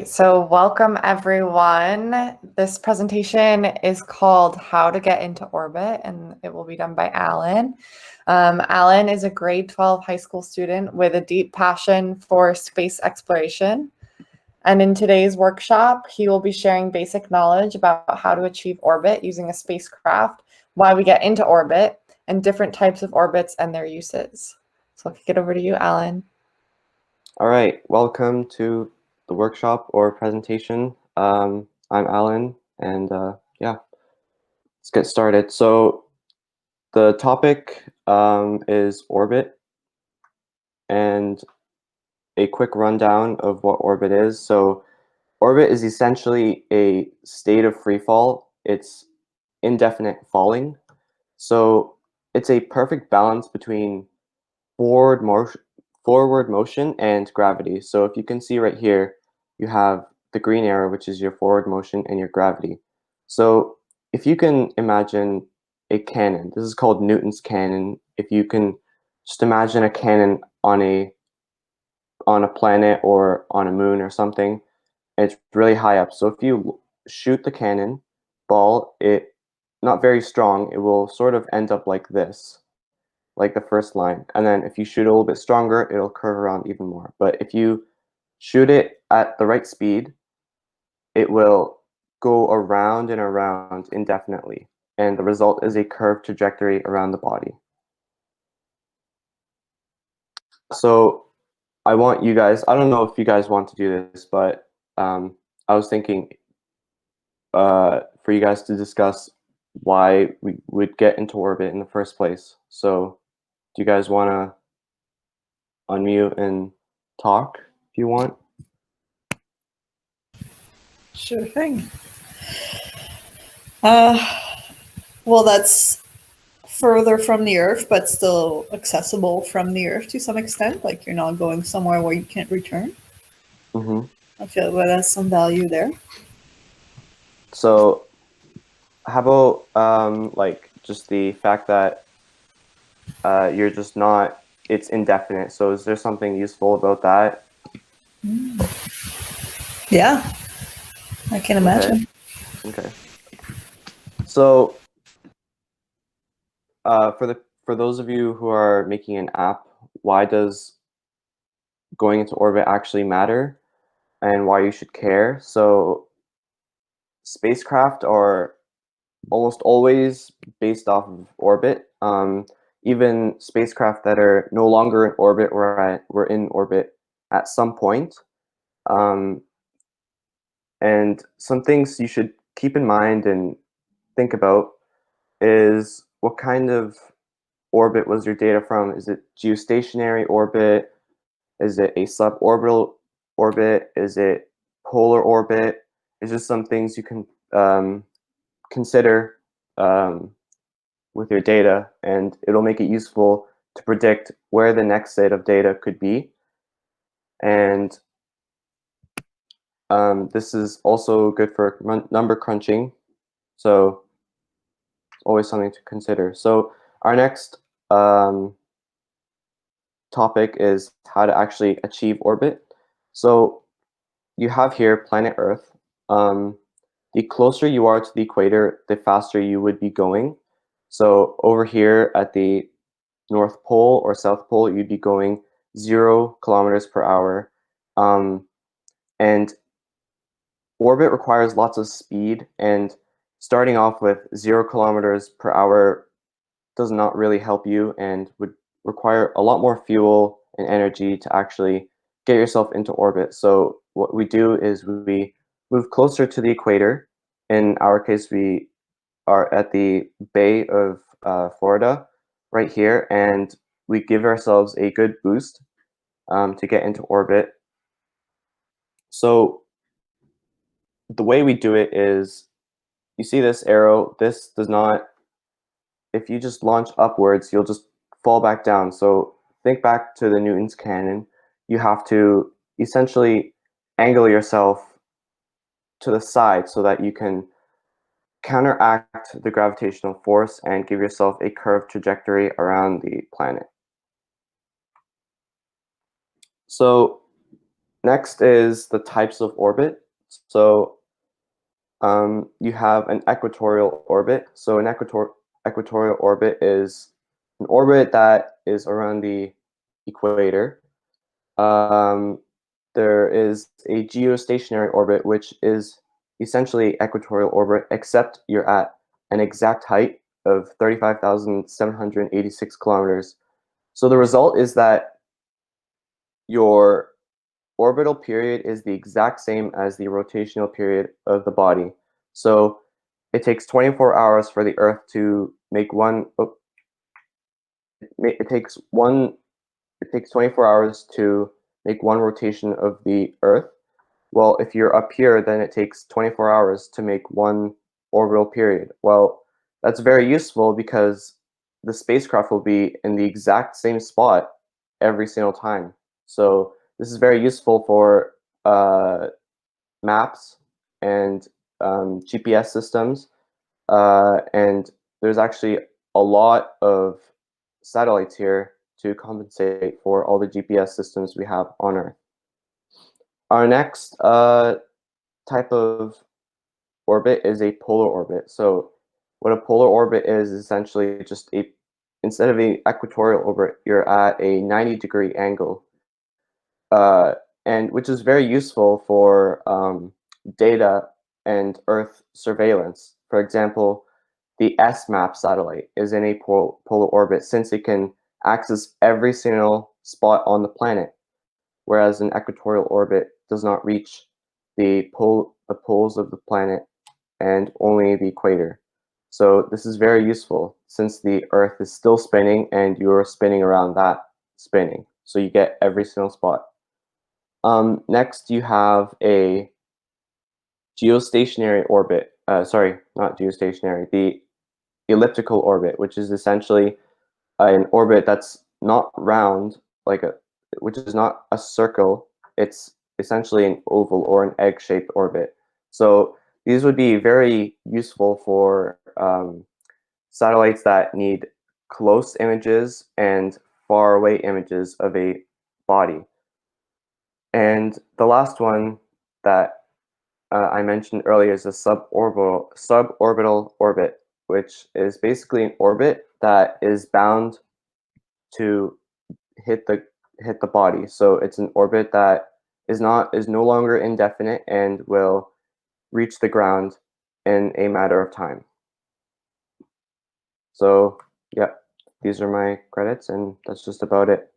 So welcome everyone. This presentation is called How to Get into Orbit, and it will be done by Alan. Alan is a grade 12 high school student with a deep passion for space exploration. And in today's workshop, he will be sharing basic knowledge about how to achieve orbit using a spacecraft, why we get into orbit, and different types of orbits and their uses. So I'll kick it over to you, Alan. All right, welcome to the workshop or presentation. I'm Alan, and yeah, let's get started. So the topic is orbit, and a quick rundown of what orbit is. So orbit is essentially a state of free fall. It's indefinite falling. So it's a perfect balance between forward motion and gravity. So if you can see right here, you have the green arrow, which is your forward motion, and your gravity. So if you can imagine a cannon, this is called Newton's cannon. If you can just imagine a cannon on a planet or on a moon or something, it's really high up. So if you shoot the cannon ball, it not very strong, it will sort of end up like this, like the first line. And then if you shoot a little bit stronger, it'll curve around even more. But if you shoot it at the right speed, it will go around and around indefinitely. And the result is a curved trajectory around the body. So I want you guys, I don't know if you guys want to do this, but I was thinking for you guys to discuss why we would get into orbit in the first place. So do you guys want to unmute and talk if you want? Sure thing. Well, that's further from the Earth, but still accessible from the Earth to some extent. Like you're not going somewhere where you can't return. Mm-hmm. I feel like there's some value there. So how about like just the fact that you're just not, it's indefinite. So is there something useful about that? Yeah, I can imagine. Okay. So for those of you who are making an app, why does going into orbit actually matter and why you should care? So spacecraft are almost always based off of orbit. Even spacecraft that are no longer in orbit were in orbit at some point. Um, and some things you should keep in mind and think about is what kind of orbit was your data from? Is it geostationary orbit? Is it a suborbital orbit? Is it polar orbit? It's just some things you can consider with your data, and it'll make it useful to predict where the next set of data could be. And this is also good for number crunching, so always something to consider. So our next topic is how to actually achieve orbit. So you have here planet Earth. The closer you are to the equator, the faster you would be going. So over here at the North Pole or South Pole, you'd be going 0 kilometers per hour. And orbit requires lots of speed, and starting off with 0 kilometers per hour does not really help you and would require a lot more fuel and energy to actually get yourself into orbit. So what we do is we move closer to the equator. In our case, we are at the Bay of Florida right here, and we give ourselves a good boost to get into orbit. So the way we do it is, you see this arrow, this does not, if you just launch upwards, you'll just fall back down. So think back to the Newton's cannon. You have to essentially angle yourself to the side so that you can counteract the gravitational force and give yourself a curved trajectory around the planet. So Next is the types of orbit. So you have an equatorial orbit. So an equatorial orbit is an orbit that is around the equator. There is a geostationary orbit, which is essentially equatorial orbit, except you're at an exact height of 35,786 kilometers. So the result is that your orbital period is the exact same as the rotational period of the body. So it takes 24 hours for the Earth to make one. It takes 24 hours to make one rotation of the Earth. Well, if you're up here, then it takes 24 hours to make one orbital period. Well, that's very useful because the spacecraft will be in the exact same spot every single time. So this is very useful for maps and GPS systems. And there's actually a lot of satellites here to compensate for all the GPS systems we have on Earth. Our next type of orbit is a polar orbit. So what a polar orbit is essentially just instead of an equatorial orbit, you're at a 90-degree angle, and which is very useful for data and Earth surveillance. For example, the SMAP satellite is in a polar orbit since it can access every single spot on the planet, whereas an equatorial orbit does not reach the poles of the planet and only the equator. So this is very useful since the Earth is still spinning and you're spinning around that spinning. So you get every single spot. Next, you have a geostationary orbit. Sorry, not geostationary. The elliptical orbit, which is essentially an orbit that's not round, which is not a circle. It's essentially an oval or an egg-shaped orbit. So these would be very useful for satellites that need close images and far away images of a body. And the last one that I mentioned earlier is a suborbital orbit, which is basically an orbit that is bound to hit the body. So it's an orbit that is no longer indefinite and will reach the ground in a matter of time. So yeah, these are my credits, and that's just about it.